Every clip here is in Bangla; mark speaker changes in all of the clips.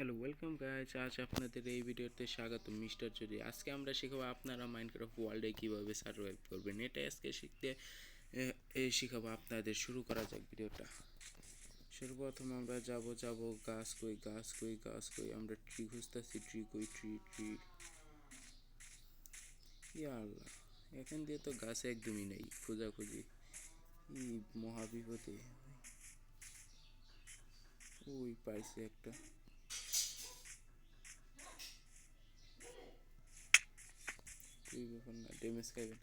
Speaker 1: হ্যালো ওয়েলকাম গাইজ, আজ আপনাদের এই ভিডিওতে স্বাগত মিস্টার চুরি। আজকে আমরা শিখাবো আপনারা মাইনক্রাফট ওয়ার্ল্ডে কীভাবে সার্ভাইভ করবেন। এটা আজকে শিখাবো আপনাদের। শুরু করা যাক ভিডিওটা। সর্বপ্রথম আমরা যাব গাছ কই আমরা ট্রি খুঁজতেছি। ট্রি ইয়া আল্লাহ, এখান দিয়ে তো গাছ একদমই নেই, খোঁজাখুঁজি এই মহাবিপদে। ওই পাইছে একটা। তুই ব্যাপার না, ড্যামেজ খাইবেন।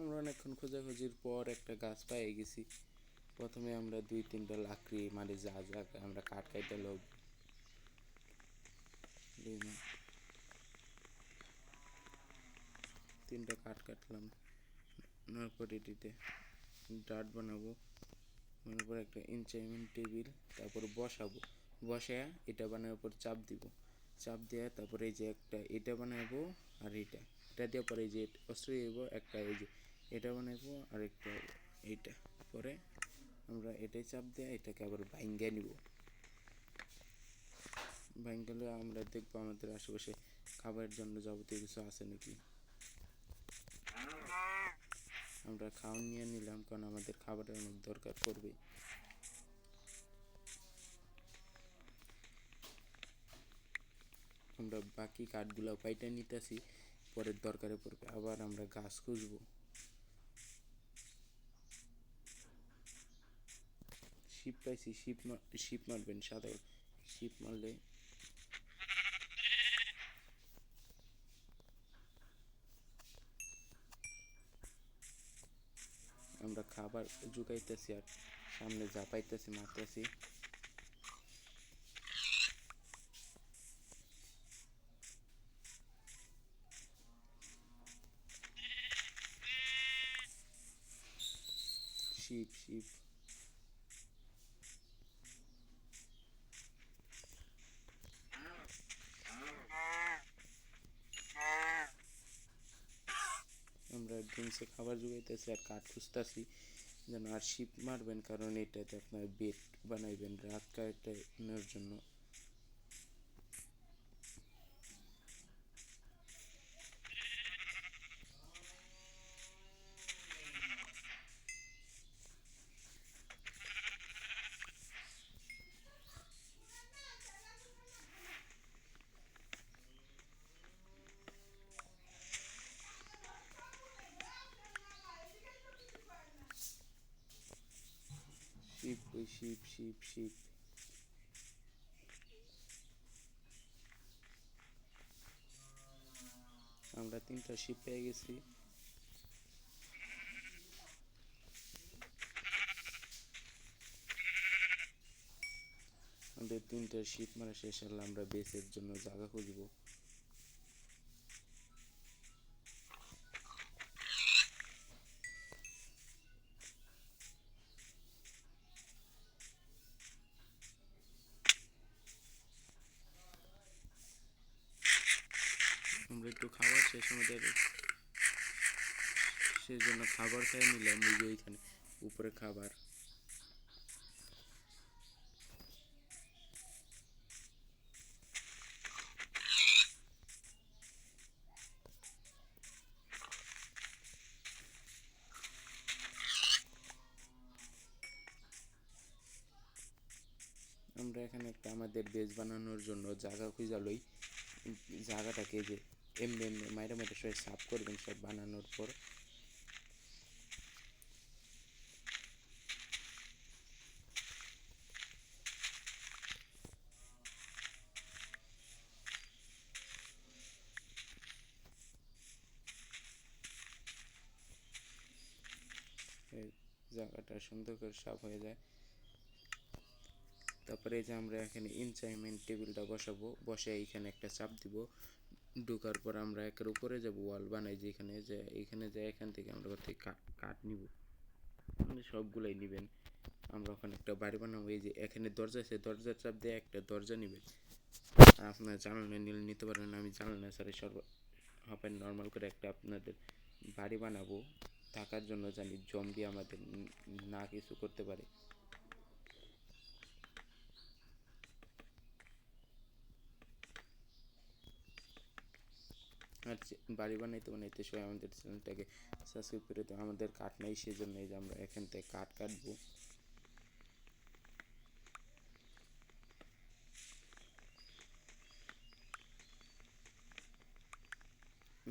Speaker 1: আমরা অনেকক্ষণ খোঁজাখুঁজির পর একটা গাছ পেয়ে গেছি। প্রথমে আমরা 2-3টা লাকড়ি মানে যা আমরা কাঠ কাইটা লোক 3টা কাঠ কাটলাম। নেওয়ার পর এটিতে ডাট বানাবো, বানানোর পর একটা এনচাইনমেন্ট টেবিল, তারপর বসাবো। বসায়া এটা বানানোর পর চাপ দিব, চাপ দেওয়া তারপরে এই যে একটা এটা বানাবো। আর এটা দিয়ে পরে এই যে অস্ত্র দিব একটা, এই যে এটা বানাবো আর একটা এইটা। পরে আমরা এটাই চাপ দেওয়া, এটাকে আবার ভাঙ্গা নিব। ভাঙ্গলে আমরা দেখবো আমাদের আশেপাশে খাবারের জন্য যাবতীয় কিছু আছে নাকি। আমরা খাওয়ান নিয়ে নিলাম, কারণ আমাদের খাবারের অনেক দরকার পড়বে। আমরা বাকি কাঠগুলো পাইটা নিতেছি, পরের দরকারে পড়বে। আবার আমরা গাছ খুঁজবো। শিপ পাইছি, শিপ মারবেন। সাদা শিপ মারলে আমরা খাবার জুগাইতেছি আর সামনে যা পাইতেছি মারতেছি। শিপ আমরা ড্রিমসে খাবার জুগাইতেছি আর কাঠ খুঁজতেছি যেন। আর শিপ মারবেন, কারণ এটাতে আপনার বেড বানাইবেন রাত কাটানোর জন্য। শিপ আমরা 3টা শিপ পেয়ে গেছি। আমাদের 3টা শিপ মারা শেষ হলে আমরা বেসের জন্য জায়গা খুঁজবো। আমরা একটু খাবার শেষ আমাদের, সেই জন্য খাবার খেয়ে নিলাম। ওই যে ওইখানে উপরে খাবার। আমরা এখানে একটা আমাদের বেজ বানানোর জন্য জায়গা খুঁজা লই। জায়গাটাকে যে এমনি মাইরা মাইরা সবাই সাফ করবেন সব বানানোর পর। জায়গাটা সুন্দর করে সাফ হয়ে যায়। তারপরে এই যে আমরা এখানে এনচাইনমেন্ট টেবিলটা বসাবো, বসে এইখানে একটা চাপ দিব। ঢোকার পর আমরা একের উপরে যাব, ওয়াল বানাই যেখানে যে এখানে যে এখান থেকে আমরা কাঠ নিব, মানে সবগুলাই নেবেন। আমরা ওখানে একটা বাড়ি বানাবো। এই যে এখানে দরজা আছে, দরজার চাপ দিয়ে একটা দরজা নেবেন। আর আপনার জানালা নিলে নিতে পারবেন, আমি জানালা ছাড়া হবে নর্মাল করে একটা আপনাদের বাড়ি বানাবো থাকার জন্য, জানি জম্বি আমাদের না কিছু করতে পারে। আর বাড়ি বানাইতে বানাইতে সবাই আমাদের চ্যানেলটাকে সাবস্ক্রাইব করে দেবো। আমাদের কাঠ নাই, সেজন্য এই যে আমরা এখান থেকে কাঠ কাটবো।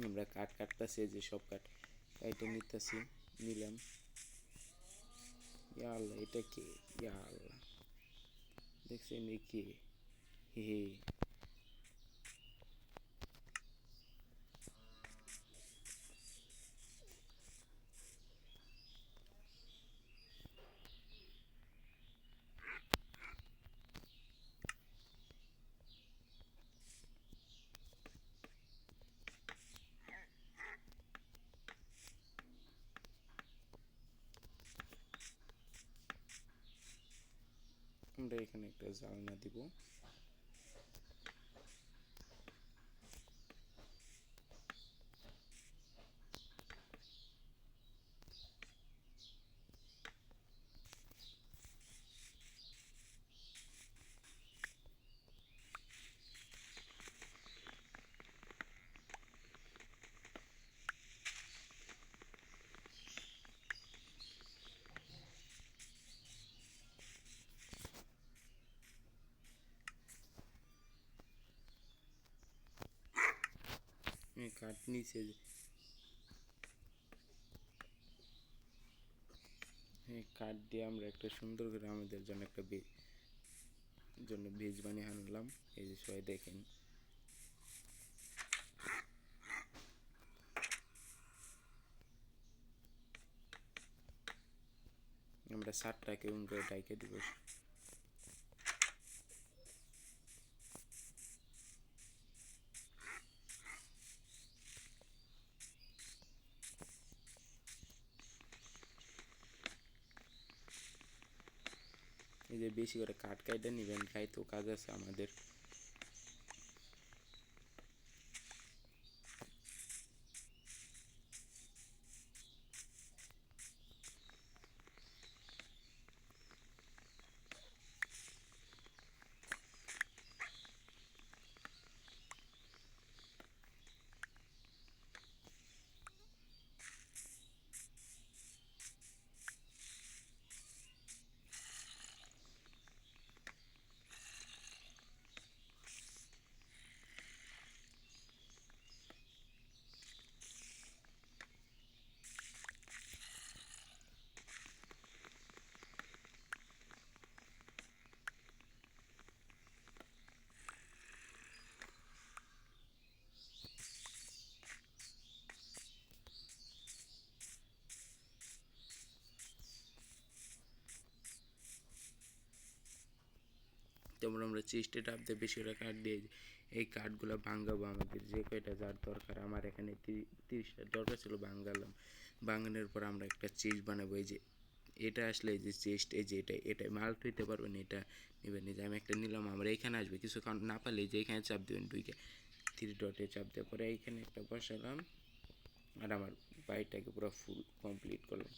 Speaker 1: আমরা কাঠ কাটতেছি, যে সব কাঠ কাইটে নিতেছি, নিলাম। ইয়া আল্লাহ, এটা কে? ইয়া আল্লাহ, দেখছেন এ কে? হে হে। আমরা এখানে একটা জানলা দিব। কাঠ নিচে, হ্যাঁ, কাঠ দিয়ে আমরা একটা সুন্দর করে আমাদের জন্য একটা বেজ বানিয়ে আনলাম। এই যে সবাই দেখেন, আমরা 7টাকে করে ডাইকে দিব। এই যে বেশি করে কাঠ কাইটা নেবেন, খাইতেও কাজ আছে আমাদের। তেমন আমরা চেস্টে টাপ দিয়ে বেশি করে কাঠ দিয়ে এই কাঠগুলো ভাঙাবো। আমাদের যে কয়টা যার দরকার, আমার এখানে 30টা দরকার ছিল, ভাঙালাম। ভাঙানোর পর আমরা একটা চেস্ট বানাবো। এই যে এটা আসলে এই যে চেস্ট, এই যে এটা মাল্ট হইতে পারবেন, এটা নেবেন। এই যে আমি একটা নিলাম, আমরা এইখানে আসবে কিছু কারণ না পারলে যে এখানে চাপ দেবেন, 3 ডটে চাপ দেওয়ার পরে এইখানে একটা বসালাম, আর আমার বাড়িটাকে পুরো ফুল কমপ্লিট করলাম।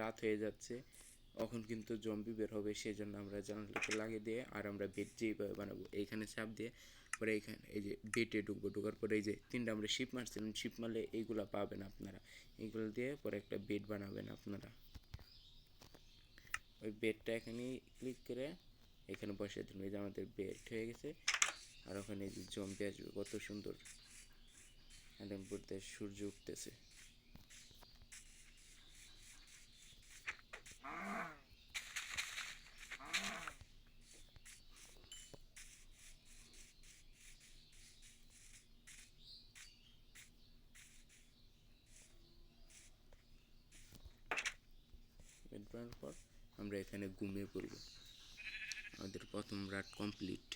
Speaker 1: রাত হয়ে যাচ্ছে, এখন কিন্তু জম্বি বের হবে, সেই জন্য আমরা জানালাটা লাগিয়ে দিয়ে, আর আমরা বেড যেইভাবে বানাবো এইখানে চাপ দিয়ে পরে এইখানে এই যে বেডে ঢুকবো। ঢোকার পরে এই যে 3টা আমরা শিপ মারছিলাম, শিপ মারলে এইগুলা পাবেন আপনারা। এইগুলো দিয়ে পরে একটা বেড বানাবেন আপনারা। ওই বেডটা এখানে ক্লিক করে এখানে বসিয়ে দেবেন। এই যে আমাদের বেড হয়ে গেছে। আর ওখানে যে জম্বি আসবে, কত সুন্দর একদম পড়তে সূর্য উঠতেছে। করার পর আমরা এখানে ঘুমিয়ে পড়ব। আমাদের প্রথম রাত কমপ্লিট।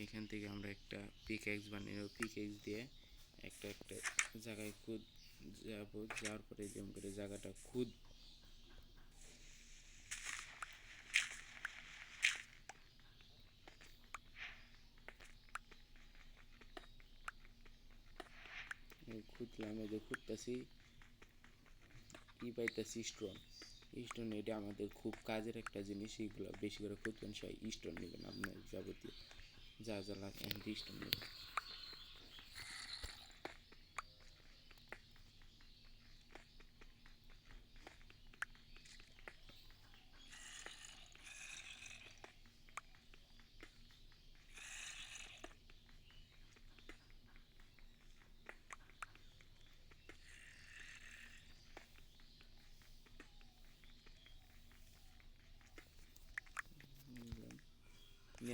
Speaker 1: এখান থেকে আমরা একটা পিকএক্স বানিয়ে নেব। পিকএক্স দিয়ে একটা একটা জায়গায় খুদ যাবো, যাওয়ার পরে যেমন করে জায়গাটা খুদ খুঁজলাম, এই যে খুঁজতেছি কি পাইতেছি, স্টোন। স্টোন এটা আমাদের খুব কাজের একটা জিনিস, এইগুলো বেশি করে খুঁজবেন, সবাই স্টোন নেবেন, আপনার যাবতীয় যা যা লাগে স্টোন নেবেন।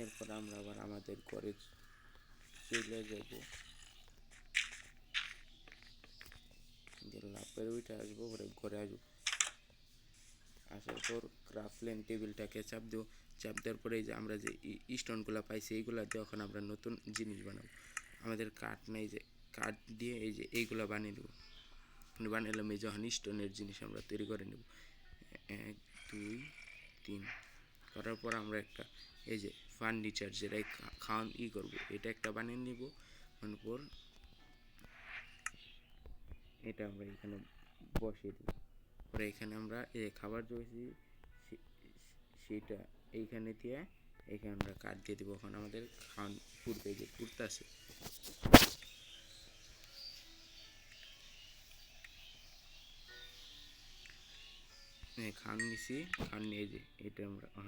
Speaker 1: এরপর আমরা আবার আমাদের ঘরে চলে যাব, লাফের উঠে আসবো, পরে ঘরে আসবো। আসার পর ক্রাফটল্যান্ড টেবিলটাকে চাপ দেবো। চাপ দেওয়ার পরে এই যে আমরা যে স্টোনগুলো পাইছি এইগুলা দিয়ে এখন আমরা নতুন জিনিস বানাবো। আমাদের কাঠ নেই, যে কাঠ দিয়ে এই যে এইগুলো বানিয়ে নেবো। বানালাম, এই যখন স্টোনের জিনিস আমরা তৈরি করে নেব। 1 2 3 করার পর আমরা একটা এই যে ফার্নিচার যেটা খাওয়ান করবো, এটা একটা বানিয়ে নিব। তারপর এটা আমরা এখানে বসিয়ে দেব। পরে এখানে আমরা খাবার জয়েছি সেটা এইখানে দিয়ে এখানে আমরা কাঠ দিয়ে দেবো। এখন আমাদের খাওয়ান পুড়তে, যে পুড়তেছে। খান নিছি, খান নিয়ে যে এটা আমরা এখন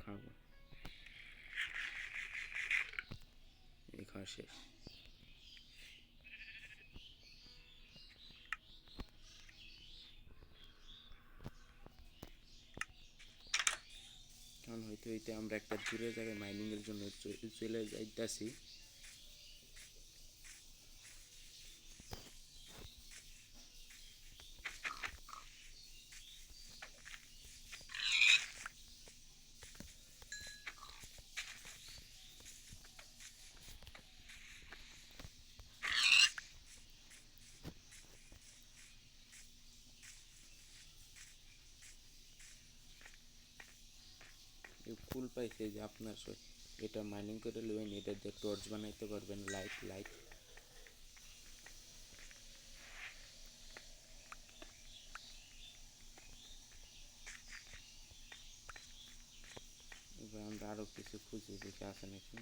Speaker 1: খাবো। এই খাওয়া শেষ। কারণ হইতে হইতে আমরা একটা দূরে জায়গায় মাইনিংয়ের জন্য চলে যাইতেছি। ফুল পাইছে যে আপনার এটা মাইনিং করে নেবেন, এটা দিয়ে টর্চ বানাইতে পারবেন, লাইট। এবার আমরা আরো কিছু খুঁজে দেখে আছে নাকি।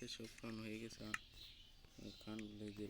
Speaker 1: সব খাওয়ানো হয়ে গেছে। খান যে